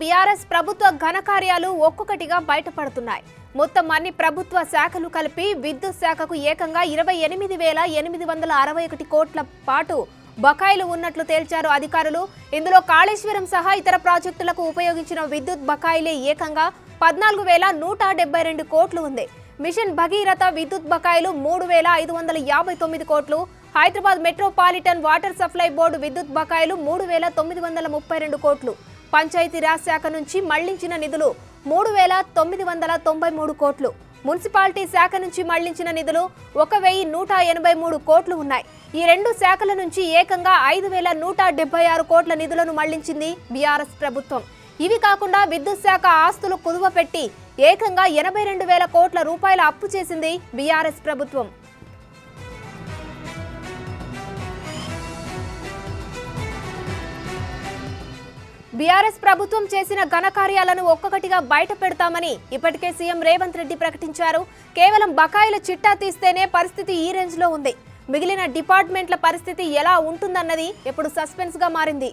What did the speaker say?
BRS ప్రభుత్వ ఘనకార్యాలు ఒక్కొక్కటిగా బయటపడుతున్నాయి. మొత్తం అన్ని ప్రభుత్వ శాఖలు కలిపి విద్యుత్ శాఖకు ఏకంగా 28,861 కోట్ల పాటు బకాయిలు ఉన్నట్లు తేల్చారు అధికారులు. ఇందులో కాళేశ్వరం సహా ఇతర ప్రాజెక్టులకు ఉపయోగించిన విద్యుత్ బకాయిలే ఏకంగా 14,172 కోట్లు ఉంది. మిషన్ భగీరథ విద్యుత్ బకాయిలు 3,559 కోట్లు, Hyderabad metropolitan water supply board విద్యుత్ బకాయిలు 3,932 కోట్లు, పంచాయతీరాజ్ శాఖ నుంచి మళ్లించిన నిధులు 3,993 కోట్లు, మున్సిపాలిటీ శాఖ నుంచి మళ్లించిన నిధులు 1,183 కోట్లు ఉన్నాయి. ఈ రెండు శాఖల నుంచి ఏకంగా 5,176 కోట్ల నిధులను మళ్లించింది బీఆర్ఎస్ ప్రభుత్వం. ఇవి కాకుండా విద్యుత్ శాఖ ఆస్తులు కుదువపెట్టి ఏకంగా 82,000 కోట్ల రూపాయల అప్పు చేసింది బీఆర్ఎస్ ప్రభుత్వం. బీఆర్ఎస్ ప్రభుత్వం చేసిన ఘనకార్యాలను ఒక్కొక్కటిగా బయట పెడతామని ఇప్పటికే సీఎం రేవంత్ రెడ్డి ప్రకటించారు. కేవలం బకాయిల చిట్టా తీస్తేనే పరిస్థితి ఈ రేంజ్ లో ఉంది. మిగిలిన డిపార్ట్మెంట్ల పరిస్థితి ఎలా ఉంటుందన్నది ఇప్పుడు సస్పెన్స్ గా మారింది.